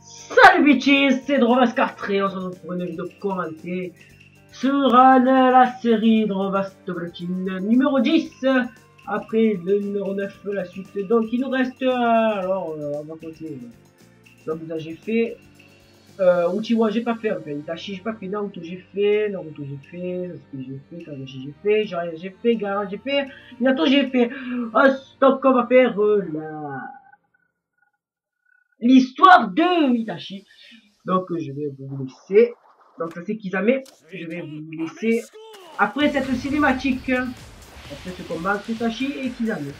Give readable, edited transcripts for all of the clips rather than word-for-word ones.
Salut bitches, c'est Drovascar3, on se retrouve pour une vidéo commentée sur la série Drovas Toblokin numéro 10, après le numéro 9, la suite. Donc il nous reste, alors on va continuer. Donc là j'ai fait, Uchiwa j'ai pas fait en fait, Itachi j'ai pas fait, Naruto j'ai fait, Sasuke j'ai fait, Kakashi j'ai fait, Jiraiya j'ai fait, Gaara j'ai fait, Minato j'ai fait. Donc on va faire l'histoire de Itachi. Donc je vais vous laisser. Donc ça c'est Kisame. Je vais vous laisser après cette cinématique. Après ce combat entre Itachi et Kisame.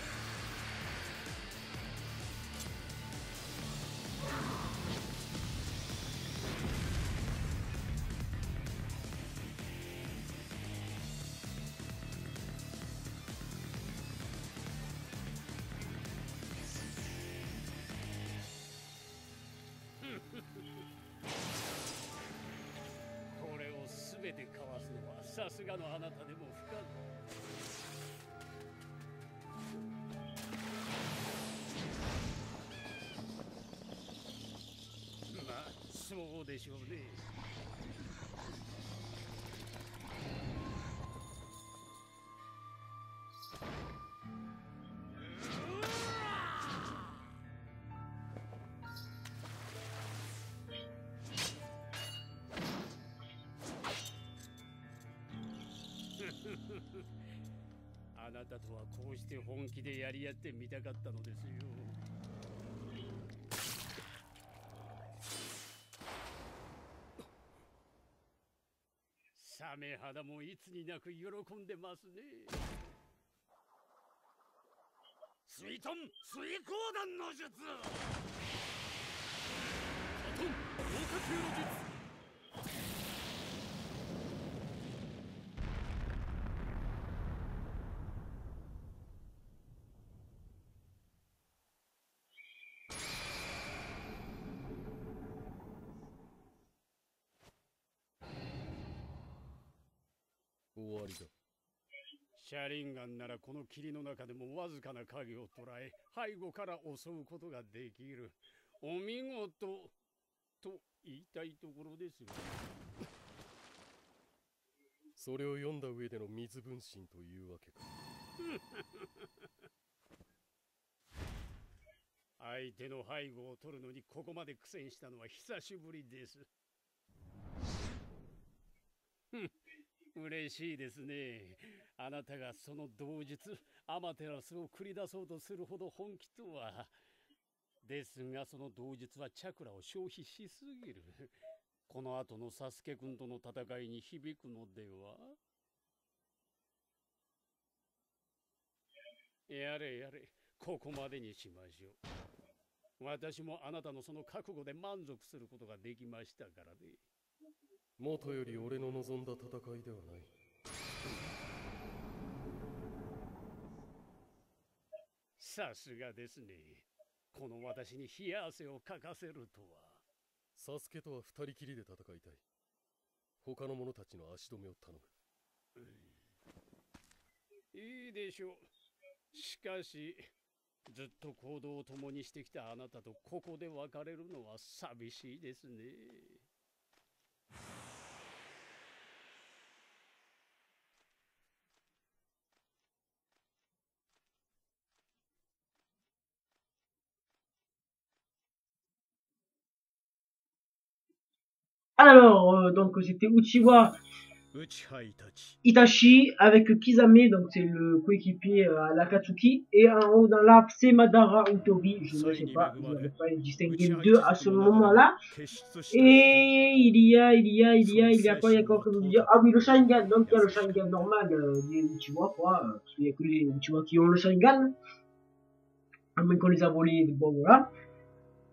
そうでしょうね。あなたとはこうして本気でやり合ってみたかったのですよ。サメ肌もいつになく喜んでますね。水遁水光弾の術。サトン豪華球の術。終わりだ。シャリンガンならこの霧の中でもわずかな影を捉え背後から襲うことができる。お見事と言いたいところですよ。それを読んだ上での水分身というわけか。相手の背後を取るのにここまで苦戦したのは久しぶりです。嬉しいですね。あなたがその同日アマテラスを繰り出そうとするほど本気とは。ですがその同日はチャクラを消費しすぎる。この後のサスケ君との戦いに響くのでは。やれやれ、ここまでにしましょう。私もあなたのその覚悟で満足することができましたからね。もとより俺の望んだ戦いではない。さすがですね。この私に冷や汗をかかせるとは。サスケとは二人きりで戦いたい。他の者たちの足止めを頼む。いいでしょう。しかし、ずっと行動を共にしてきたあなたとここで別れるのは寂しいですね。Alors, donc c'était Uchiwa Itachi avec Kisame, donc c'est le coéquipier à l'Akatsuki, et en haut dans l'arbre c'est Madara Utori, je ne sais pas, je n'avais pas distingué les deux à ce moment-là. Et il y a quoi que vous dire? Ah oui, le Sharingan, donc il y a le Sharingan normal des Uchiwa, quoi, parce qu'il y a que les Uchiwa qui ont le Sharingan, à moins qu'on les a volés, bon voilà.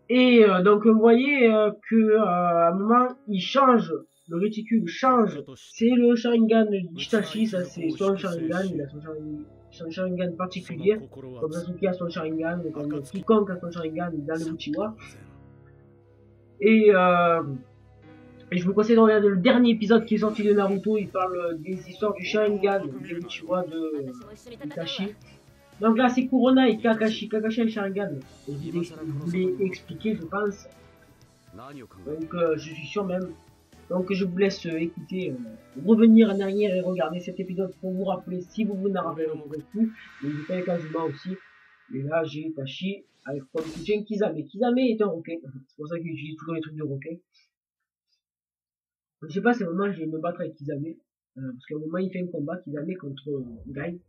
Et donc vous voyez que à un moment il change, le réticule change, c'est le Sharingan d'Itachi, ça c'est son Sharingan, il a son Sharingan particulier, comme Sasuke a son Sharingan, comme quiconque a son Sharingan dans le Uchiwa. Et je vous conseille de regarder le dernier épisode qui est sorti de Naruto, il parle des histoires du Sharingan, des Uchiwa de Itachi. Donc là, c'est Kurona et Kakashi. Kakashi a le Sharingan. Je vous l'ai expliqué, je pense. Donc je suis sûr même. Donc je vous laisse écouter, revenir en arrière et regarder cet épisode pour vous rappeler si vous vous en rappelez plus. N'hésitez pas avec Kazuma aussi. Et là j'ai Itachi avec comme soutien Kisame. Kisame est un requin. C'est pour ça qu'il utilise toujours les trucs de requin. Je sais pas si à un moment je vais me battre avec Kisame. Parce qu'à un moment il fait un combat Kisame contre Gai.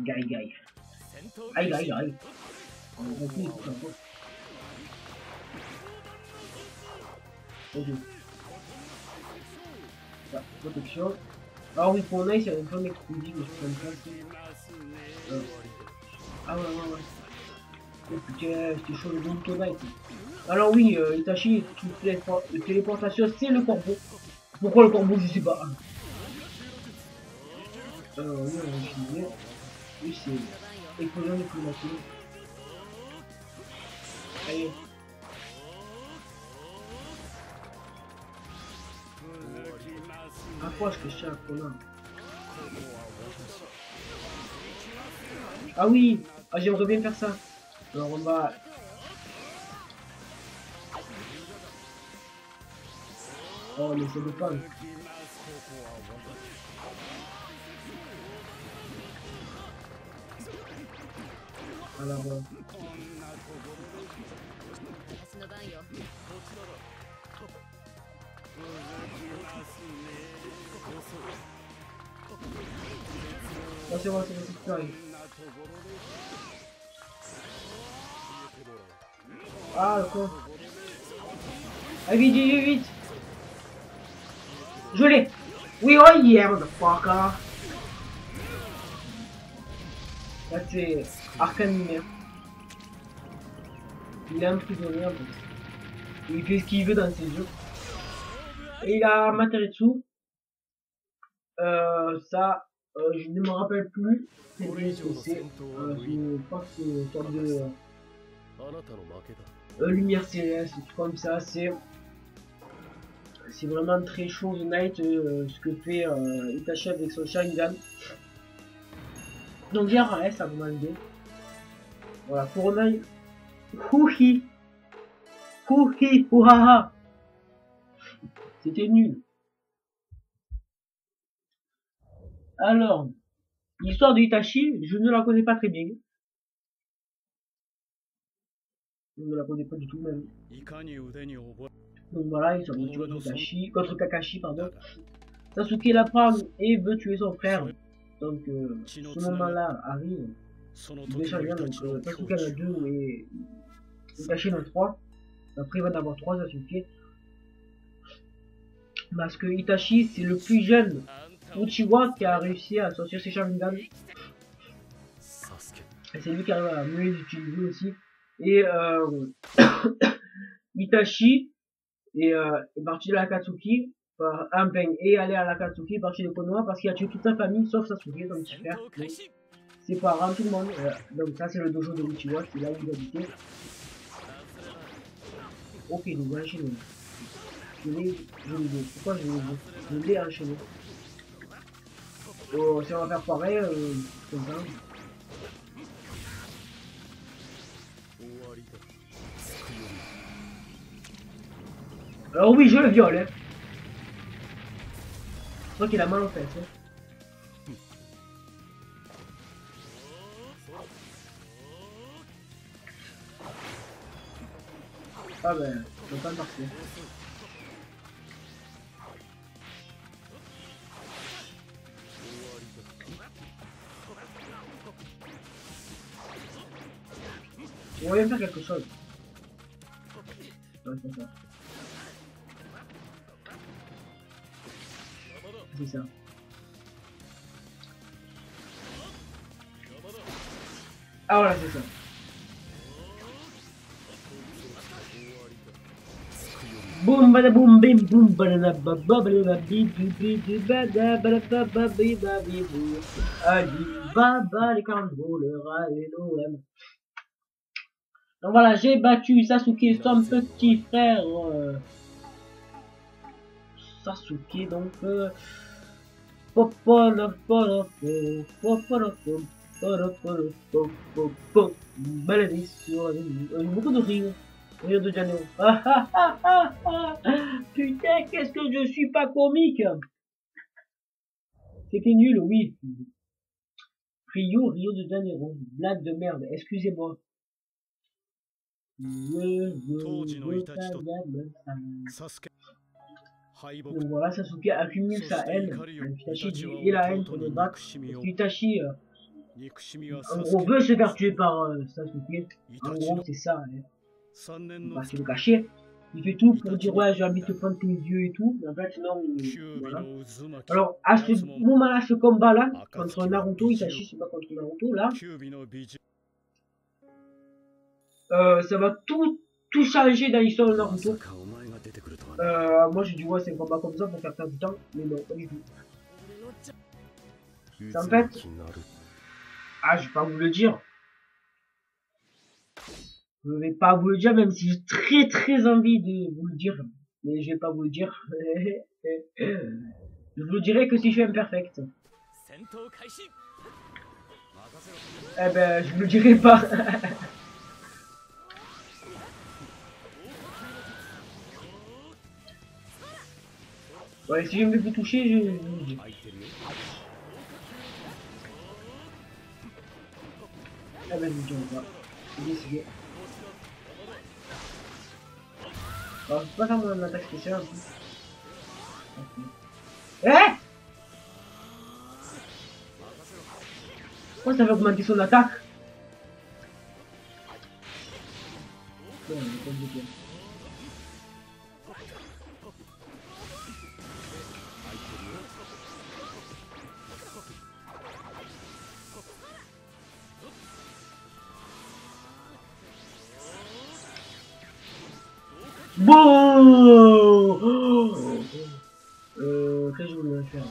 Gai. Gai. On va plus tout ça. Ok. Voilà, protection. Alors oui, pour Nice, il y a une forme exclusive, je comme ça. Ah ouais. Oh putain, c'était chaud le Boruto Night. Alors oui, Itachi, de téléportation, c'est le corbeau. Pourquoi le corbeau, je sais pas. Oui, on va utiliser. Oui, c'est explosion de climatique. Allez. Approche que je tiens à connard. Ah oui, j'aimerais bien faire ça. Alors on va... Oh mais c'est de pas. Alors c'est bon, c'est pareil. Ah le con. Allez vite. Je l'ai. Oui, oh yeah, motherfucker. Là c'est Arcane Lumière. Il est emprisonné un peu. Il fait ce qu'il veut dans ses jeux. Et il a Materitsu. Ça, je ne me rappelle plus très bien ce que c'est. Je pense que c'est une sorte de lumière céleste, tout comme ça. C'est vraiment très chaud The Night, ce que fait Itachi avec son Sharingan. Donc j'ai un S à vous demander. Voilà, Kuronai. Huhi. Uhaha. C'était nul. Alors, l'histoire de Itachi, je ne la connais pas très bien. Je ne la connais pas du tout même. Donc voilà, ils sont contre Kakashi, pardon. Sasuke l'apprend et veut tuer son frère. Donc ce moment-là arrive. Il veut changer, donc Sasuke en a 2 et Itachi en a 3. Après il va en avoir 3 Sasuke. Parce que Itachi c'est le plus jeune Uchiwa qui a réussi à sortir ses Sharingan. Et c'est lui qui arrive à mieux les utiliser aussi. Et Itachi est parti de l'Akatsuki par un peigne et aller à l'Akatsuki parti de Konoha parce qu'il a tué toute sa famille sauf Sasuke, son petit frère. Ses parents, tout le monde. Donc ça c'est le dojo de Uchiwa, c'est là où il habitait. Ok, donc voilà chez nous. Pourquoi je l'ai enchaîné? Oh, si on va faire pareil, comme ça. Alors oui, je le viole. Hein. Je crois qu'il a mal en fait. Hein. Ah ben, je peux pas marcher. On va bien faire quelque chose. Ouais, c'est ça. C'est ça. Ah voilà, c'est ça. Boum bada boum bim boum bada bada baba les cambroleurs et l'OM. Donc voilà, j'ai battu Sasuke, son petit frère Sasuke, donc maladie sur beaucoup de rires. Rio de Janeiro. Ah, ah, ah, ah, ah. Putain, qu'est-ce que je suis pas comique. C'était nul, oui. Rio de Janeiro. Blague de merde, excusez-moi. Donc voilà, Sasuke accumule sa haine. Itachi dit et la haine pour le battre. Itachi, en gros, veut se faire tuer par Sasuke. En gros, c'est ça. Hein. Bah, c'est le cacher. Il fait tout pour dire ouais, j'ai envie de te prendre tes yeux et tout. Mais en fait, non, voilà. Alors, à ce moment-là, ce combat-là, contre Naruto, Itachi se bat contre Naruto, là. Ça va tout changer dans l'histoire de Naruto. Moi j'ai dit ouais c'est un combat comme ça pour faire perdre du temps, mais non, pas du tout. En fait, je vais pas vous le dire. Je vais pas vous le dire, même si j'ai très envie de vous le dire, mais je vais pas vous le dire. Je vous le dirai que si je suis imperfect. Eh ben, je vous le dirai pas. Ouais, si je me fais toucher, je vous dis. Ah ben, je ne dirai pas. C'est décidé. Alors, je peux pas faire mon attaque spéciale en plus. Okay. Eh! Pourquoi ça fait augmenter son attaque? Ouais, bon, qu'est-ce que je voulais faire?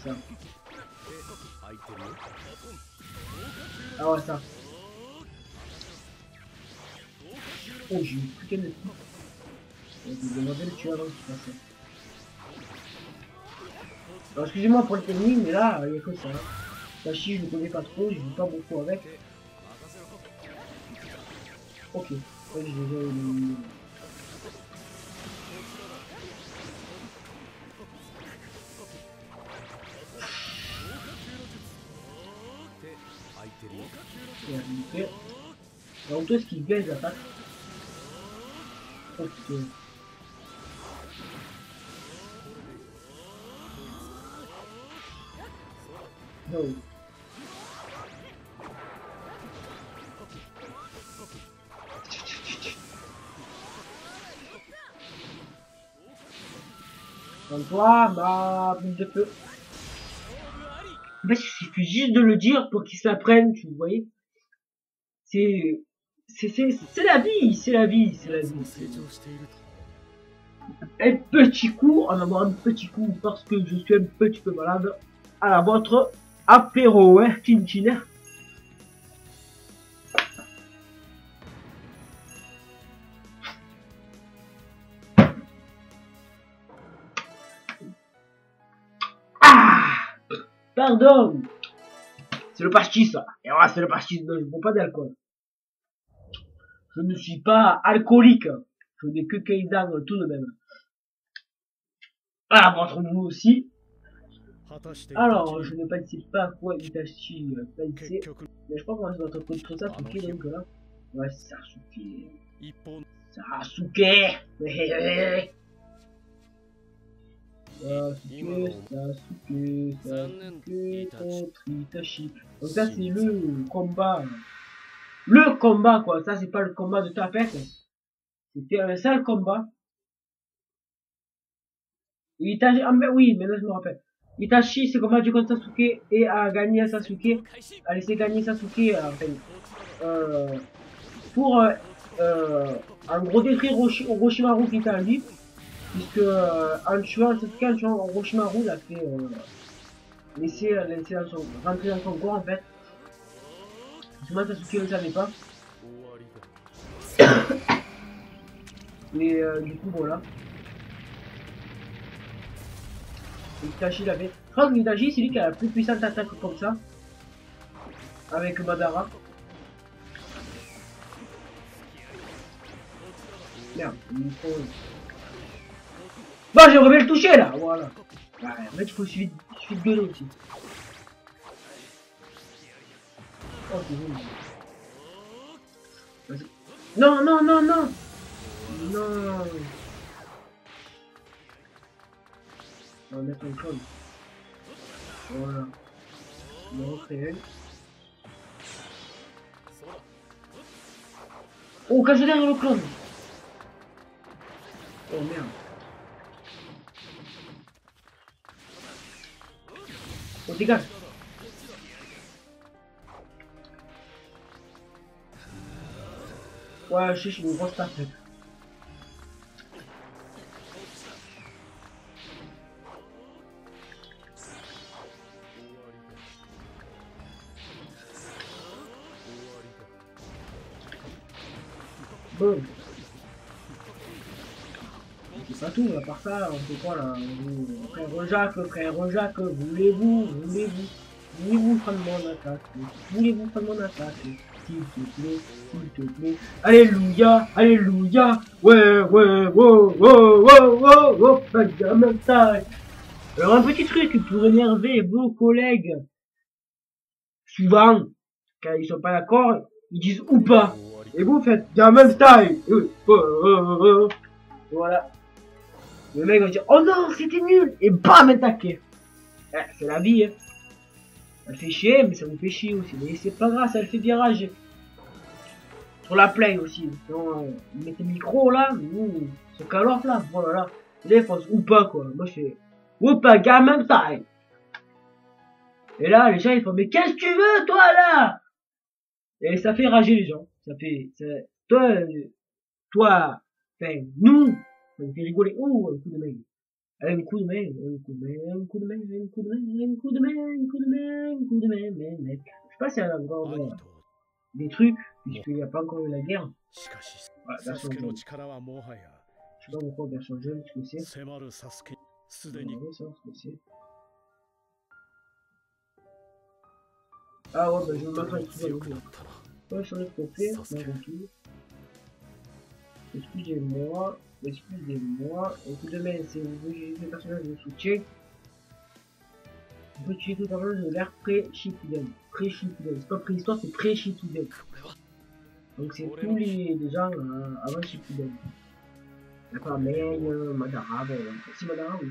Ça. Ah ouais, ça. Oh, j'ai eu putain de coup. Je vais demander le tuer avant qu'il fasse ça. Alors, excusez-moi pour le timing, mais là, il n'y a que ça. Tachi, je ne connais pas trop, je joue pas beaucoup avec. Ok. Ouais, je vais éliminer. Alors, toi, est-ce qu'il gagne l'attaque? Ok. No. Toi, ma boule de feu. En fait, il suffit juste de le dire pour qu'ils s'apprennent, tu voyez. C'est la vie, c'est la vie, c'est la vie. Un petit coup, en avoir un petit coup parce que je suis un petit peu malade. À votre apéro, hein, Tintin. Pardon. C'est le pastis, ça. Et voilà, c'est le pastis. Je ne bois pas d'alcool. Je ne suis pas alcoolique. Je n'ai que Kaidan tout de même. Ah, votre vous aussi. Alors, je ne participe pas à quoi Itachi Taisei. Mais je pense qu'on va se battre contre Sasuke, donc là. Ouais, Sasuke. Sasuke. Sasuke contre Itachi. Donc ça c'est le combat. Le combat quoi, ça c'est pas le combat de tapette. C'était un seul combat. Itachi, ah mais oui, maintenant je me rappelle. Itachi s'est combattu contre Sasuke et a gagné Sasuke. A laissé gagner Sasuke pour un gros détruire Orochimaru qui était à lui. Puisque en tuant Sasuke, en tuant Orochimaru, il a fait laisser rentrer dans son corps en fait. Justement Sasuke ne le savait pas. Et du coup voilà. Itachi l'avait. Je crois que Itachi c'est lui qui a la plus puissante attaque comme ça. Avec Madara. Merde, le micro. Bon, j'aimerais bien le toucher là, voilà. Ouais, en fait, il faut suivre de l'eau aussi. Oh, c'est bon. Vas-y. Non, non, non, non. Non. On va mettre un clone. Voilà. On va recréer. Oh, cache derrière le clone. Oh merde. Oh, dégage. Ouais, je suis une grosse tapette. Bon. C'est pas tout, à part ça, on fait quoi là? Frère Jacques, voulez-vous prendre mon attaque? Voulez-vous prendre mon attaque? S'il te plaît. Alléluia, alléluia, ouais, Benjamin Time. Alors un petit truc pour énerver vos collègues, souvent, quand ils sont pas d'accord, ils disent ou pas. Et vous faites Gamin Style. Voilà. Le mec va dire oh non c'était nul et bam attaqué. C'est la vie hein. Ça fait chier mais ça vous fait chier aussi. Mais c'est pas grave ça le fait bien rager. Sur la play aussi. Donc, mettez le micro là, c'est calor là, voilà. Là il pense ou pas quoi. Moi je fais ou pas gamin time. Et là les gens ils font mais qu'est-ce que tu veux toi là? Et ça fait rager les gens. Ça fait toi, enfin nous, ça nous fait rigoler. Oh un coup de main. Un coup de main, un coup de main, un coup de main, un coup de main, un coup de main, un coup de main, un coup de main, mais. Je sais pas si elle a encore des trucs, puisqu'il n'y a pas encore eu la guerre. Voilà, version jeune. Je sais pas pourquoi version jeune, ce que c'est. Ah ouais, bah je vais me mettre un petit peu. Ouais, sur le côté, non, retour. Excusez-moi, un coup de main, c'est le personnage de soutien. On peut utiliser tout personnage de l'ère pré-Shippuden. C'est pas préhistoire, c'est pré-Shippuden. Donc c'est tous les gens avant Shippuden. D'accord, mais Madara, bon, c'est Madara, oui.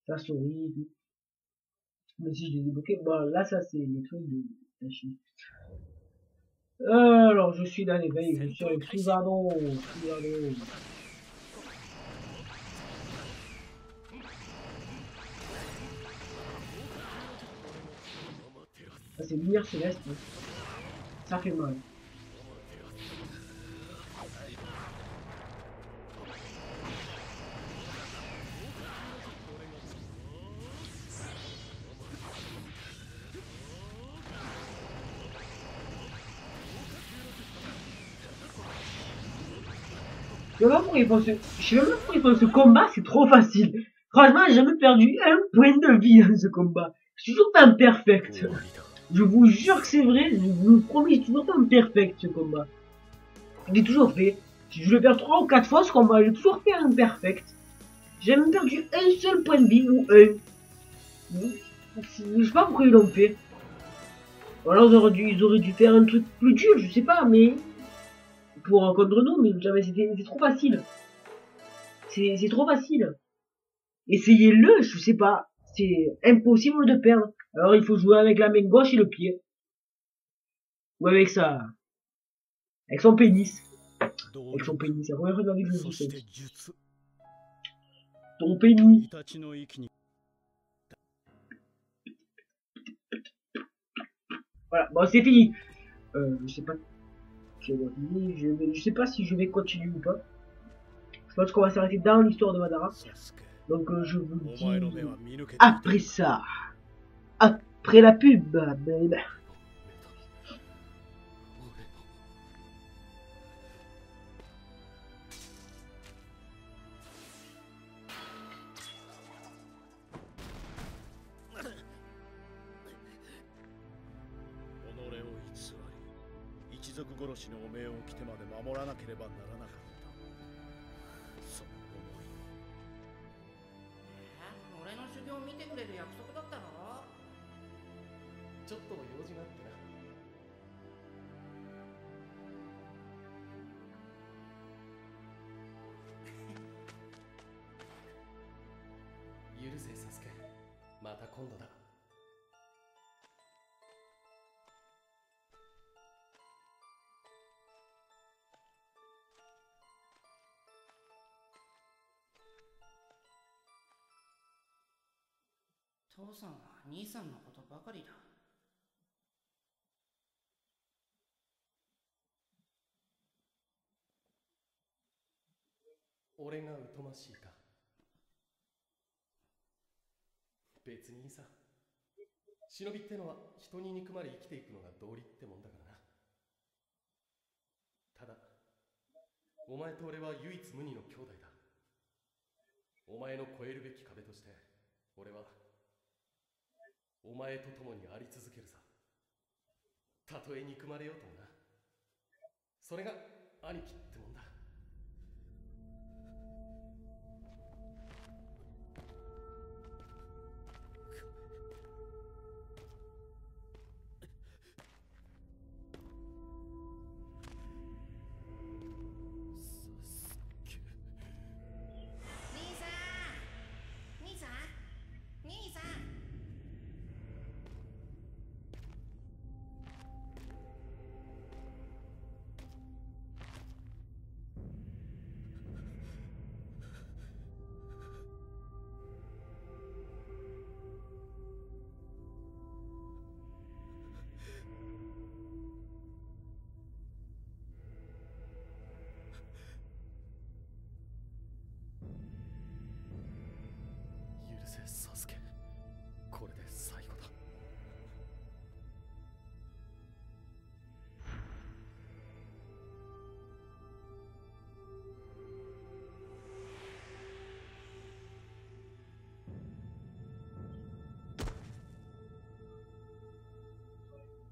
Ça sourit, tout. Même si je l'ai débloqué, bon là ça c'est les trucs de Tachi. Alors je suis dans l'éveil, je suis avec Susanoo. Ça c'est lumière céleste, hein. Ça fait mal. Je sais même pas pourquoi ils font ce combat, c'est trop facile. Franchement, j'ai jamais perdu un point de vie dans ce combat. Je suis toujours pas perfect. Je vous jure que c'est vrai, je vous promets, je suis toujours pas perfect ce combat. Je l'ai toujours fait. Je le perds 3 ou 4 fois ce combat, j'ai toujours fait un perfect. J'ai même perdu un seul point de vie ou un. Je sais pas pourquoi ils l'ont fait. Ou alors ils auraient dû faire un truc plus dur, je sais pas, mais pour contre nous, mais jamais c'est trop facile. C'est trop facile. Essayez-le, je sais pas. C'est impossible de perdre. Alors il faut jouer avec la main gauche et le pied. Ou avec ça. Avec son pénis. Avec son pénis. C'est la première fois de ma vie que je me dis pénis. Ton pénis. Voilà, bon c'est fini. Je sais pas. Je sais pas si je vais continuer ou pas. Je pense qu'on va s'arrêter dans l'histoire de Madara. Donc je vous dis après ça. Après la pub, baby. 族族殺しの汚名を着てまで守らなければならなかった。その思い。俺の修行見てくれる約束だったの？ちょっと用事があってな。許せサスケ、また今度だ。父さんは兄さんのことばかりだ。俺が疎ましいか？別にいいさ。忍びってのは人に憎まれ生きていくのが道理ってもんだからな。ただお前と俺は唯一無二の兄弟だ。お前の越えるべき壁として俺はお前と共にあり続けるさ。たとえ憎まれようともな。それが兄貴ってもんだ。許せサスケ、これで最後だ。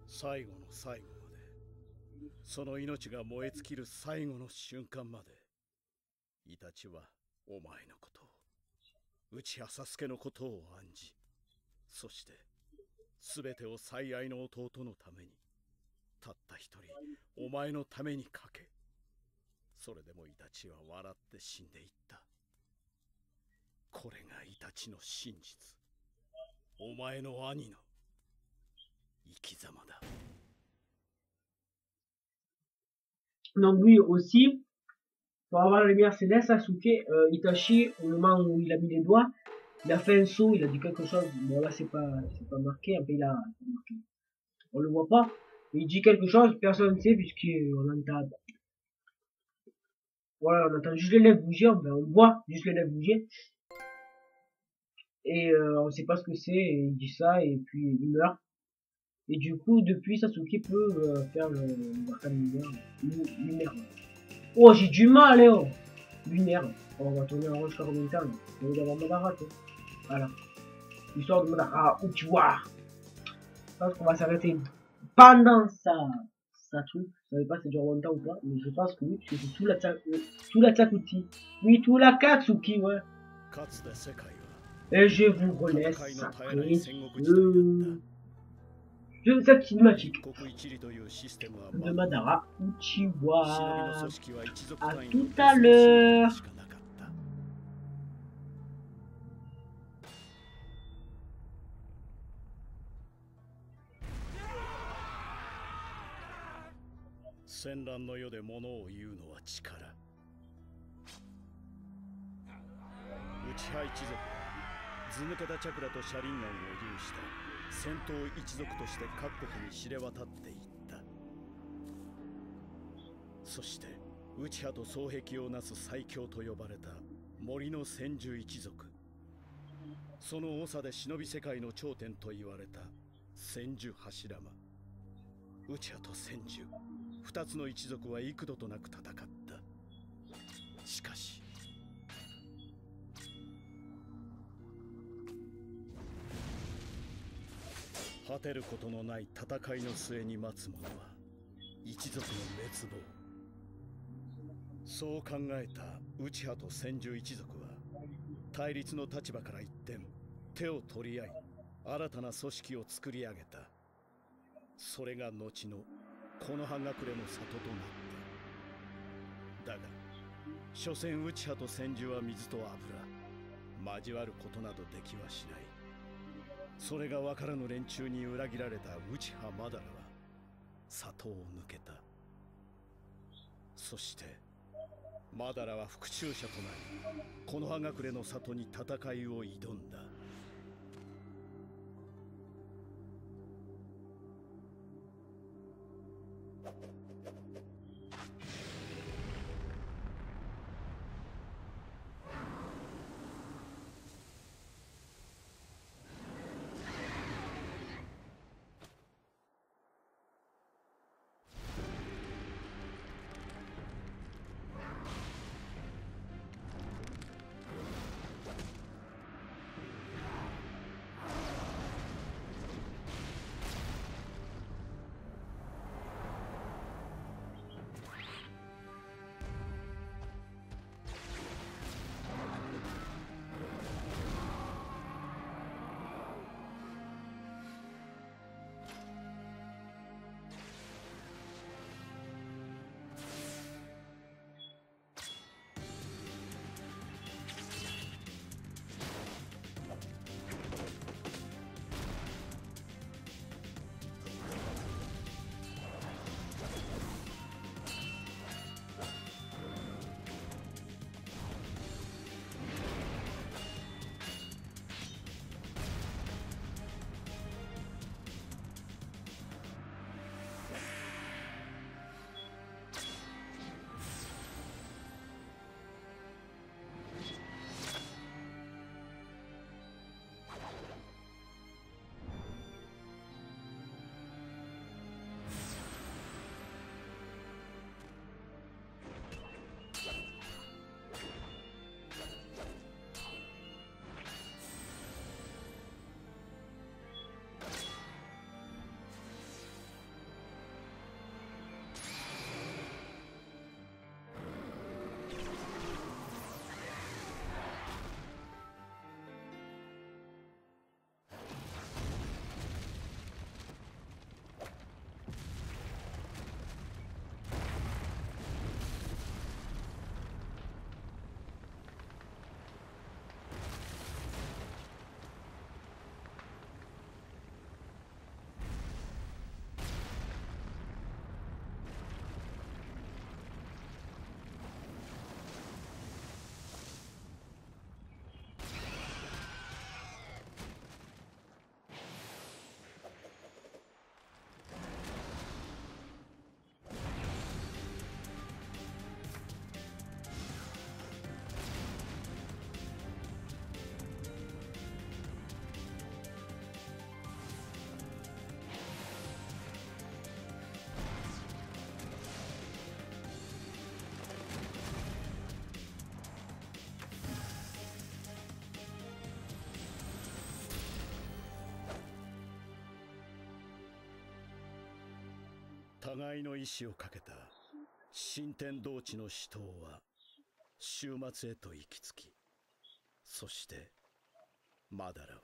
最後の最後まで、その命が燃え尽きる最後の瞬間まで、イタチはお前のことを、内葉サスケのことを案じ、そして全てを最愛の弟のために、たった一人お前のためにかけ、それでもイタチは笑って死んでいった。これがイタチの真実、お前の兄の生き様だ。Donc oui, aussi, pour avoir la lumière céleste, Sasuke, Itachi, au moment où il a mis les doigts, il a fait un saut, il a dit quelque chose. Bon là c'est pas marqué, après il a marqué. On le voit pas, mais il dit quelque chose, personne ne sait puisqu'on entend. Voilà, on entend juste les lèvres bouger, on voit juste les lèvres bouger. Et on sait pas ce que c'est, et il dit ça, et puis il meurt. Et du coup, depuis, Sasuke peut faire le lunaire. Oh, j'ai du mal, oh. Lunaire. Oh, on va tourner en rond jusqu'à combien de temps? On va avoir Madara, quoi. Voilà. L'histoire de Madara, Uchiwa. Je pense qu'on va s'arrêter pendant ça truc. Je savais pas si ça dure longtemps ou pas, mais je pense que oui, puisque c'est tout la Tsakuti. Oui, tout la Katsuki, ouais. Et je vous relaisse après cette cinématique de Madara Uchiwa. À tout à l'heure.戦闘一族として各国に知れ渡っていった。そして内葉と双璧をなす最強と呼ばれた森の千住一族、その長で忍び世界の頂点と言われた千住柱間。内葉と千住二つの一族は幾度となく戦った。しかし果てることのない戦いの末に待つ者は一族の滅亡。そう考えた内派と千住一族は対立の立場から一転、手を取り合い新たな組織を作り上げた。それが後のこの葉隠れの里となった。だが所詮内派と千住は水と油、交わることなどできはしない。それが分からぬ連中に裏切られた内派マダラは里を抜けた。そしてマダラは復讐者となり、この葉隠れの里に戦いを挑んだ。互いの意志をかけた新天道地の死闘は終末へと行き着き、そしてマダラは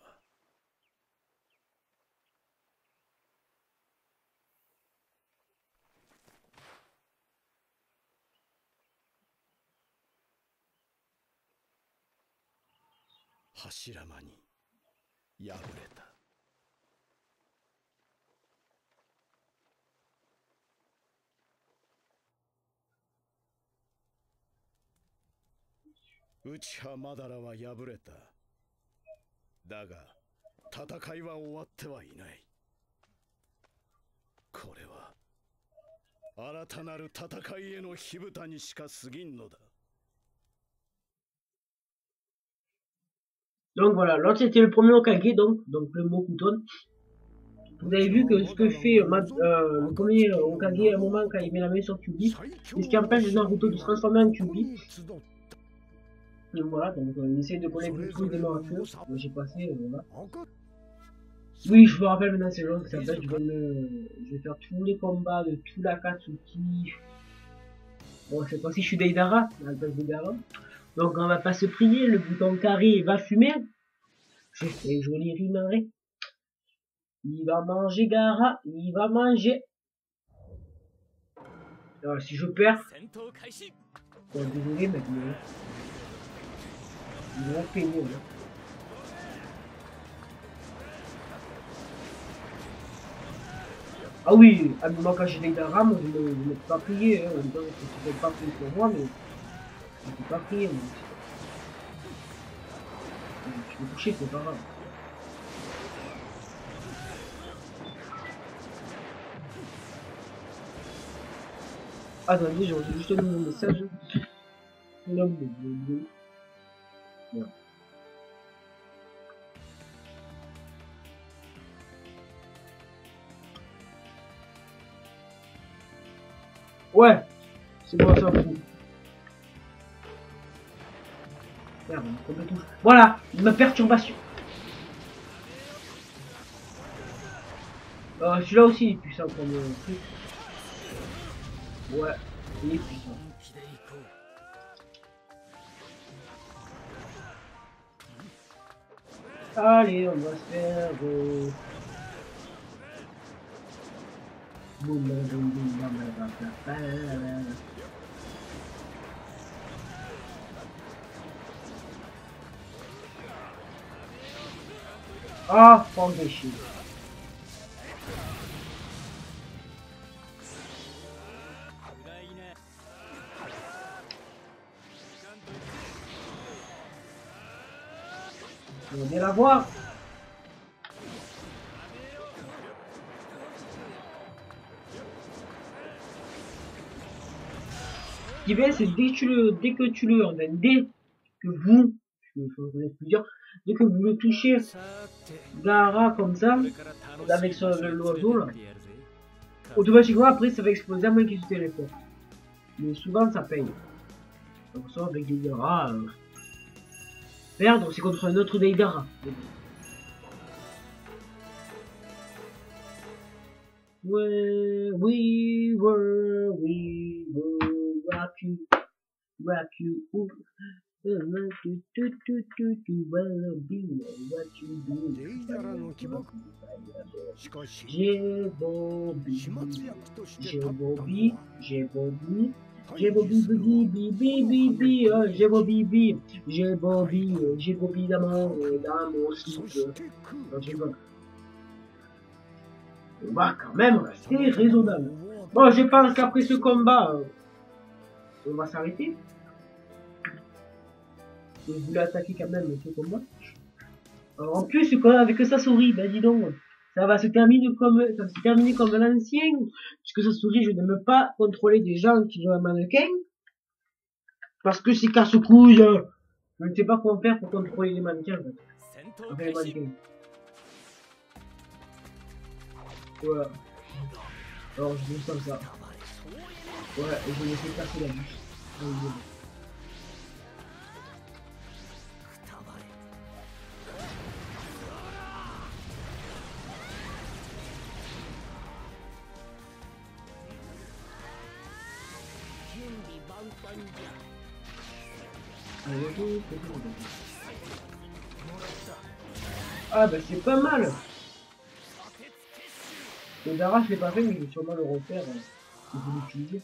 柱間に敗れた。内派マダラは敗れた。だが戦いは終わってはいない。これは新たなる戦いへの火蓋にしか過ぎんのだ。Donc voilà, l'autre c'était le premier Hokage, donc le Mokuton. Vous avez vu que ce que fait le premier Hokage à un moment quand il met la main sur Kyuubi, c'est ce qui empêche Naruto de se transformer en Kyuubi. Donc voilà, donc il essaie de connaître tous les démons à feu. J'ai passé, voilà. Oui, je me rappelle maintenant, c'est long, ça fait, je vais faire tous les combats de tout l'Akatsuki. Bon, cette fois-ci, je suis Deidara, à la place de Gaara. Donc, on va pas se prier, le bouton carré va fumer. Je fais joli rimaré. Il va manger Gaara, il va manger. Alors, si je perds, bon, désolé, maintenant. Ils vont payer, hein. Ah oui, moi quand j'ai Deidara, moi je ne peux pas prier, hein. En même temps, je ne peux pas prier pour moi, mais je ne peux pas prier, moi. Je vais toucher, c'est pas grave. Attendez, j'ai reçu juste un nouveau message. Non, merde. Ouais, c'est bon, ça fout. Merde, on me touche. Voilà, ma perturbation. Celui-là aussi il est puissant comme truc. Ouais, il est puissant. Allez, on va se faire boum, boum, boum, boum, ah, prends des chiens. On va bien la voir. Ce qui est bien, c'est dès que tu le, enfin, dès que vous, je vais plusieurs, dès que vous le touchez, Gaara comme ça, avec l'oiseau là, automatiquement après ça va exploser à moins qu'il se téléporte. Mais souvent ça paye. Donc ça avec des Gaara, perdre c'est contre un autre Deidara. We were rock you, rock you. J'ai Bobby dans mon slip. On va quand même rester raisonnable. Bon, je pense qu'après ce combat, on va s'arrêter. Je voulais attaquer quand même ce combat. Alors, en plus, avec Sasori, ben dis donc, ça va se terminer comme l'ancien, puisque Sasori, je n'aime pas contrôler des gens qui ont un mannequin, parce que c'est casse-couille. Je ne sais pas quoi faire pour contrôler les mannequins. Enfin, les mannequins. Voilà. Alors, je fais comme ça. Ouais, et je me fais casser la bouche. Ah bah c'est pas mal. Le Dara je l'ai pas fait mais je vais sûrement le refaire si vous l'utilisez.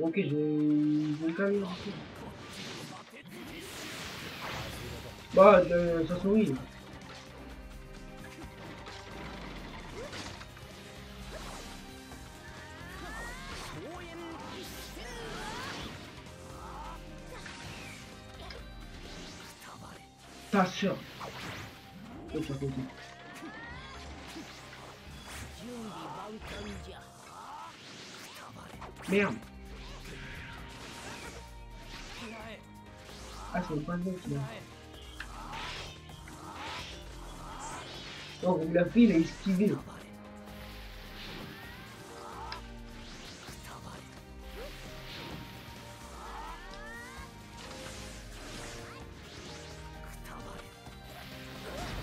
Ok, j'ai quand même bah ça sourit. Ta sœur. Merde. Ah, c'est une bonne note là. Oh, la fille, il a esquivé.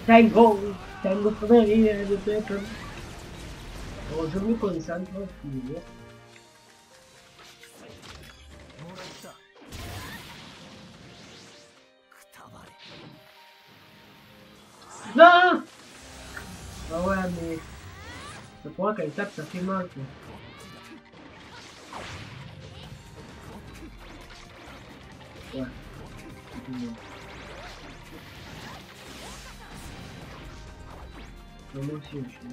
Tango, tango pour rire de peuple. Bon, je me concentre, toujours. Non! Ah ouais, mais... Je crois qu'elle tape, ça fait mal, quoi. Ouais. C'est bien. Non, moi aussi, je suis...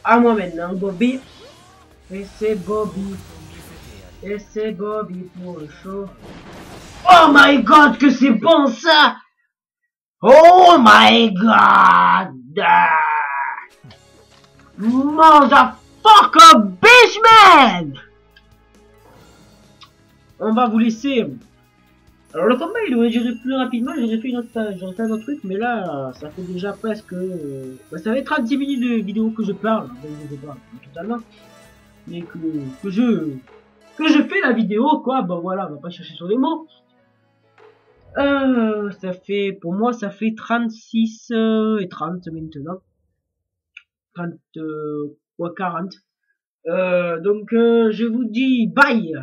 À moi maintenant, Bobby. Et c'est Bobby. Et c'est Bobby pour le show. Oh my god, que c'est bon ça! Oh my god! Motherfucker bitch man! On va vous laisser. Alors le combat il aurait duré plus rapidement, j'aurais fait fait un autre truc, mais là ça fait déjà presque... ça fait 36 minutes de vidéo que je parle, je sais pas totalement, mais que je fais la vidéo quoi, bah voilà, on va pas chercher sur les mots. Ça fait, pour moi ça fait 36 et 30 maintenant. 30 ou 40. Donc je vous dis bye!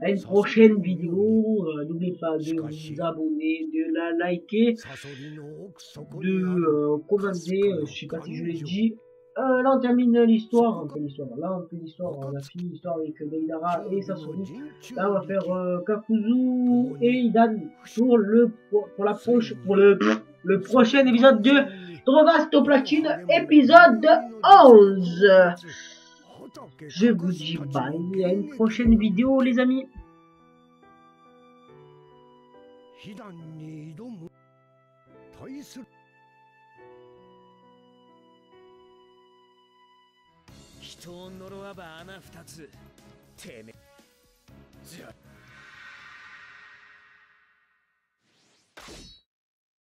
À une prochaine vidéo, n'oubliez pas de vous abonner, de la liker, de commenter, je sais pas si je l'ai dit. Là on termine l'histoire, on fait l'histoire, on a fini l'histoire avec Deidara et Sasori. Là on va faire Kakuzu et Idan pour le prochain épisode de Drovasto Platine, épisode 11. Je vous dis bye, à une prochaine vidéo les amis. 人を呪わば穴二つてめえじゃ